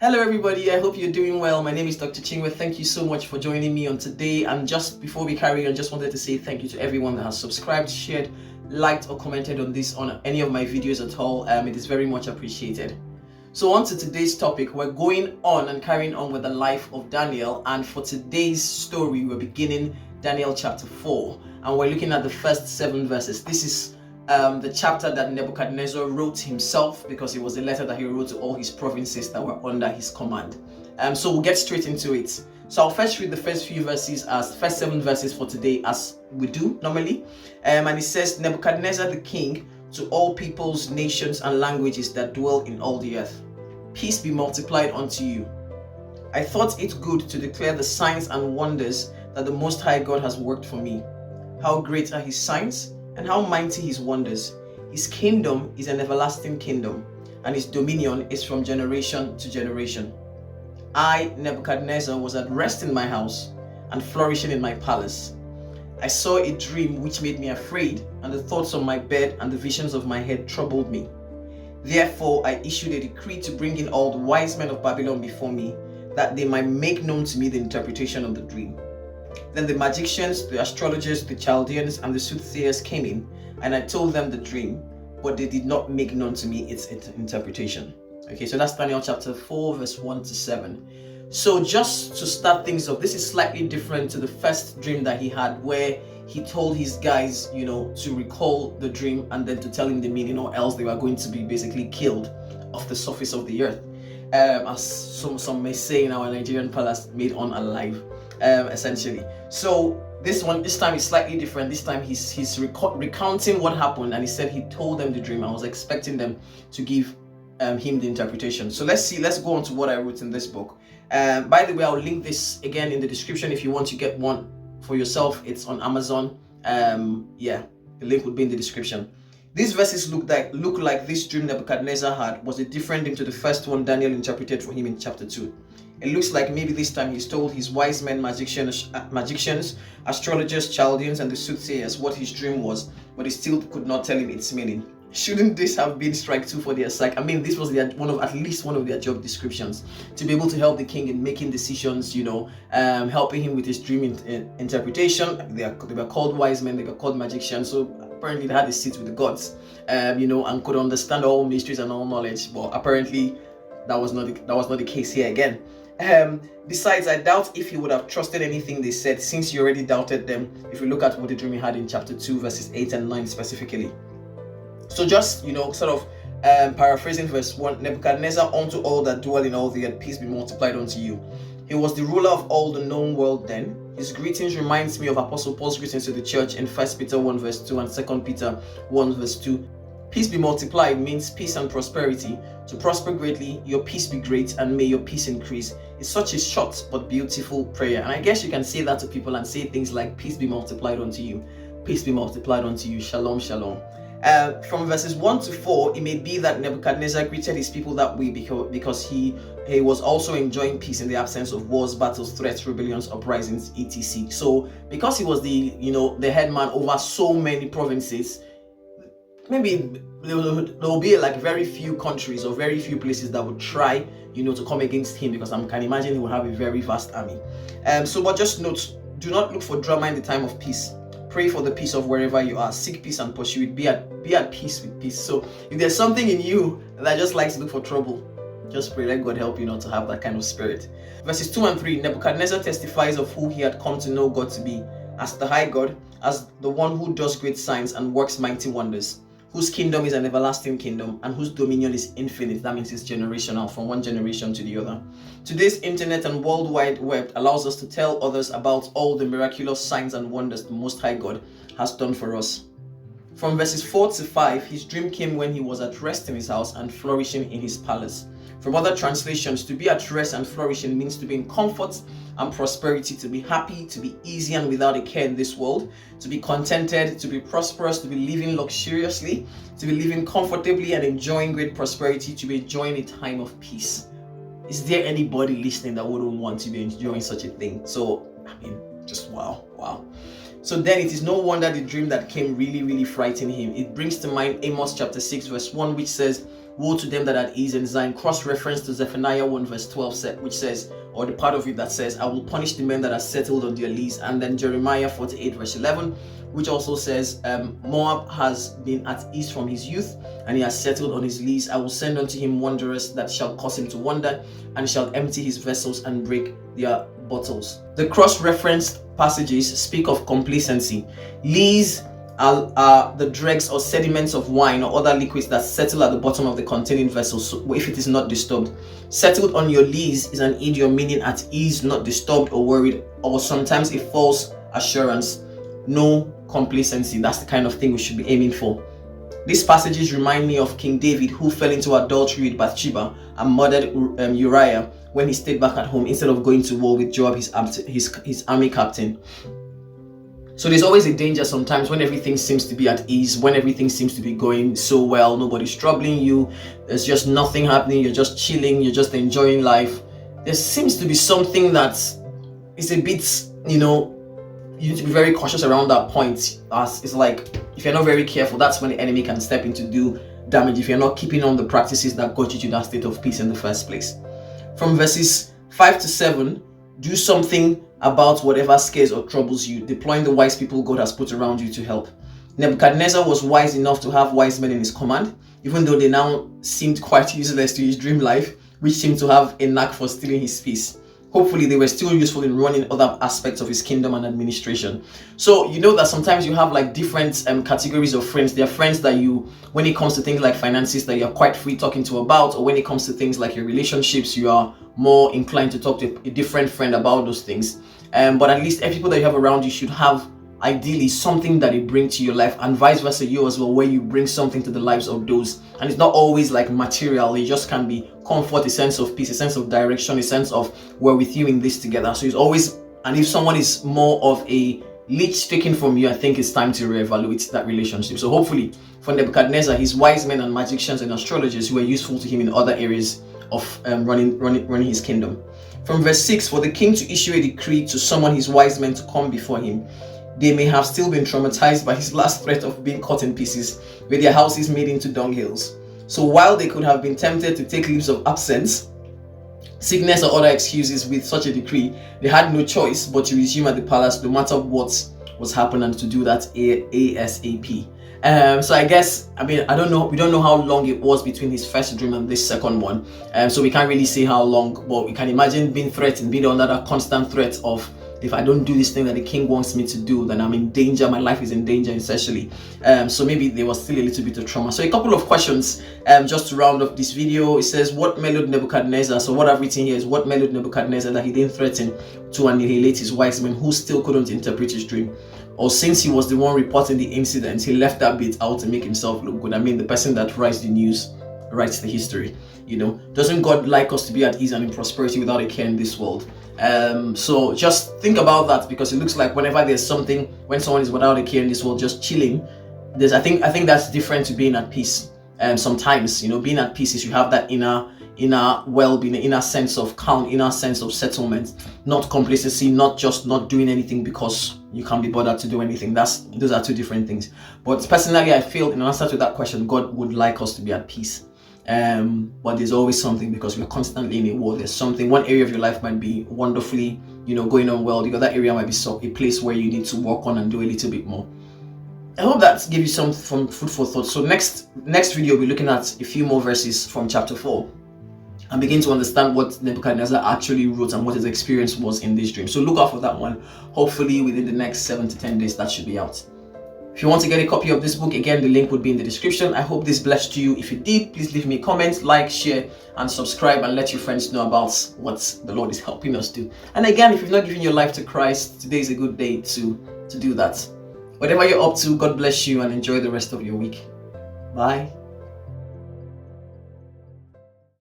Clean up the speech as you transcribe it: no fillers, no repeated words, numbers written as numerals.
Hello everybody, I hope you're doing well. My name is Dr. Chingwe. Thank you so much for joining me on today. And just before we carry on, just wanted to say thank you to everyone that has subscribed, shared, liked or commented on any of my videos at all. It is very much appreciated. So on to today's topic, we're going on and carrying on with the life of Daniel, and for today's story we're beginning Daniel chapter 4 and we're looking at the first 7 verses. This is the chapter that Nebuchadnezzar wrote himself, because it was a letter that he wrote to all his provinces that were under his command. So we'll get straight into it. So I'll first read the first 7 verses for today, as we do normally. And it says, Nebuchadnezzar the king, to all peoples, nations, and languages that dwell in all the earth, peace be multiplied unto you. I thought it good to declare the signs and wonders that the Most High God has worked for me. How great are his signs, and how mighty his wonders. His kingdom is an everlasting kingdom, and his dominion is from generation to generation. I, Nebuchadnezzar, was at rest in my house and flourishing in my palace. I saw a dream which made me afraid, and the thoughts of my bed and the visions of my head troubled me. Therefore I issued a decree to bring in all the wise men of Babylon before me, that they might make known to me the interpretation of the dream. Then the magicians, the astrologers, the Chaldeans, and the soothsayers came in, and I told them the dream, but they did not make known to me its interpretation. Okay, so that's Daniel chapter 4, verse 1 to 7. So just to start things off, this is slightly different to the first dream that he had, where he told his guys, to recall the dream and then to tell him the meaning, or else they were going to be basically killed off the surface of the earth. As some may say in our Nigerian palace, made unalive, essentially. So this time is slightly different. This time he's recounting what happened, and he said he told them the dream. I was expecting them to give him the interpretation. So let's go on to what I wrote in this book. By the way, I'll link this again in the description if you want to get one for yourself. It's on Amazon. The link would be in the description. These verses look like this dream Nebuchadnezzar had was a different dream to the first one Daniel interpreted for him in chapter 2. It looks like maybe this time he's told his wise men, magicians, astrologers, Chaldeans, and the soothsayers what his dream was, but he still could not tell him its meaning. Shouldn't this have been strike 2 for their sake? I mean, this was at least one of their job descriptions, to be able to help the king in making decisions, helping him with his dream interpretation. They were called wise men, they were called magicians, so apparently they had a seat with the gods, and could understand all mysteries and all knowledge. But apparently that was not the case here again. Besides, I doubt if he would have trusted anything they said, since he already doubted them, if you look at what the dream he had in chapter 2 verses 8 and 9 specifically. So just paraphrasing verse 1, Nebuchadnezzar, unto all that dwell in all the earth, peace be multiplied unto you. He was the ruler of all the known world then. His greetings reminds me of Apostle Paul's greetings to the church in 1 Peter 1 verse 2 and 2 Peter 1 verse 2. Peace be multiplied means peace and prosperity. To prosper greatly, your peace be great, and may your peace increase. It's such a short but beautiful prayer. And I guess you can say that to people and say things like, peace be multiplied unto you. Peace be multiplied unto you. Shalom, shalom. From verses 1 to 4, it may be that Nebuchadnezzar greeted his people that way because he was also enjoying peace in the absence of wars, battles, threats, rebellions, uprisings, etc. So because he was the head man over so many provinces, maybe there will be like very few countries or very few places that would try to come against him, because I can imagine he will have a very vast army. But just note, do not look for drama in the time of peace. Pray for the peace of wherever you are. Seek peace and pursue it. Be at peace with peace. So if there's something in you that just likes to look for trouble, just pray, let God help you not to have that kind of spirit. Verses 2 and 3, Nebuchadnezzar testifies of who he had come to know God to be, as the high God, as the one who does great signs and works mighty wonders, whose kingdom is an everlasting kingdom, and whose dominion is infinite. That means it's generational, from one generation to the other. Today's internet and world wide web allows us to tell others about all the miraculous signs and wonders the Most High God has done for us. From verses 4 to 5, his dream came when he was at rest in his house and flourishing in his palace. From other translations, to be at rest and flourishing means to be in comfort and prosperity, to be happy, to be easy and without a care in this world, to be contented, to be prosperous, to be living luxuriously, to be living comfortably and enjoying great prosperity, to be enjoying a time of peace. Is there anybody listening that wouldn't want to be enjoying such a thing? So, just wow. So then it is no wonder the dream that came really, really frightened him. It brings to mind Amos chapter 6 verse 1, which says, woe to them that are at ease in Zion. Cross-reference to Zephaniah 1 verse 12, which says, or the part of it that says, I will punish the men that are settled on their lease. And then Jeremiah 48 verse 11, which also says, Moab has been at ease from his youth, and he has settled on his lease. I will send unto him wanderers that shall cause him to wander, and shall empty his vessels and break their bottles. The cross-referenced passages speak of complacency. Lees are the dregs or sediments of wine or other liquids that settle at the bottom of the containing vessel, so if it is not disturbed. Settled on your lees is an idiom meaning at ease, not disturbed or worried, or sometimes a false assurance. No complacency. That's the kind of thing we should be aiming for. These passages remind me of King David, who fell into adultery with Bathsheba and murdered Uriah when he stayed back at home instead of going to war with Joab, his army captain. So there's always a danger sometimes when everything seems to be at ease, when everything seems to be going so well, nobody's troubling you, there's just nothing happening, you're just chilling, you're just enjoying life. There seems to be something that is a bit, you need to be very cautious around that point. As it's like, if you're not very careful, that's when the enemy can step in to do damage if you're not keeping on the practices that got you to that state of peace in the first place. From verses 5 to 7, do something about whatever scares or troubles you, deploying the wise people God has put around you to help. Nebuchadnezzar was wise enough to have wise men in his command, even though they now seemed quite useless to his dream life, which seemed to have a knack for stealing his peace. Hopefully they were still useful in running other aspects of his kingdom and administration. So you know that sometimes you have like different categories of friends. There are friends that you, when it comes to things like finances, that you're quite free talking to about, or when it comes to things like your relationships, you are more inclined to talk to a different friend about those things. But at least every people that you have around you should have ideally something that they bring to your life, and vice versa, you as well, where you bring something to the lives of those. And it's not always like material, it just can be comfort, a sense of peace, a sense of direction, a sense of we're with you in this together. So it's always, and if someone is more of a leech taken from you, I think it's time to reevaluate that relationship. So hopefully for Nebuchadnezzar, his wise men and magicians and astrologers who were useful to him in other areas of running his kingdom. From verse 6, for the king to issue a decree to summon his wise men to come before him. They may have still been traumatized by his last threat of being cut in pieces, with their houses made into dunghills. So while they could have been tempted to take leaves of absence, sickness or other excuses with such a decree, they had no choice but to resume at the palace no matter what was happening, and to do that ASAP. So I guess, I don't know, we don't know how long it was between his first dream and this second one. So we can't really say how long, but we can imagine being threatened, being under that constant threat of, if I don't do this thing that the king wants me to do, then I'm in danger, my life is in danger essentially. So maybe there was still a little bit of trauma. So a couple of questions just to round up this video. It says, what mellowed Nebuchadnezzar? So what I've written here is, what mellowed Nebuchadnezzar that he didn't threaten to annihilate his wise men who still couldn't interpret his dream? Or since he was the one reporting the incident, he left that bit out to make himself look good. The person that writes the news writes the history. Doesn't God like us to be at ease and in prosperity without a care in this world? So just think about that, because it looks like whenever there's something, when someone is without a care in this world, just chilling, I think that's different to being at peace. Sometimes, being at peace is you have that inner well-being, inner sense of calm, inner sense of settlement, not complacency, not just not doing anything because you can't be bothered to do anything. Those are two different things. But personally, I feel in answer to that question, God would like us to be at peace. But there's always something, because we're constantly in a war. There's something, one area of your life might be wonderfully, going on well. The other area might be a place where you need to work on and do a little bit more. I hope that gave you some food for thought. So next video, we'll be looking at a few more verses from chapter 4 and begin to understand what Nebuchadnezzar actually wrote and what his experience was in this dream. So look out for that one. Hopefully within the next 7 to 10 days, that should be out. If you want to get a copy of this book, again, the link would be in the description. I hope this blessed you. If you did, please leave me a comment, like, share, and subscribe, and let your friends know about what the Lord is helping us do. And again, if you've not given your life to Christ, today is a good day to do that. Whatever you're up to, God bless you and enjoy the rest of your week. Bye.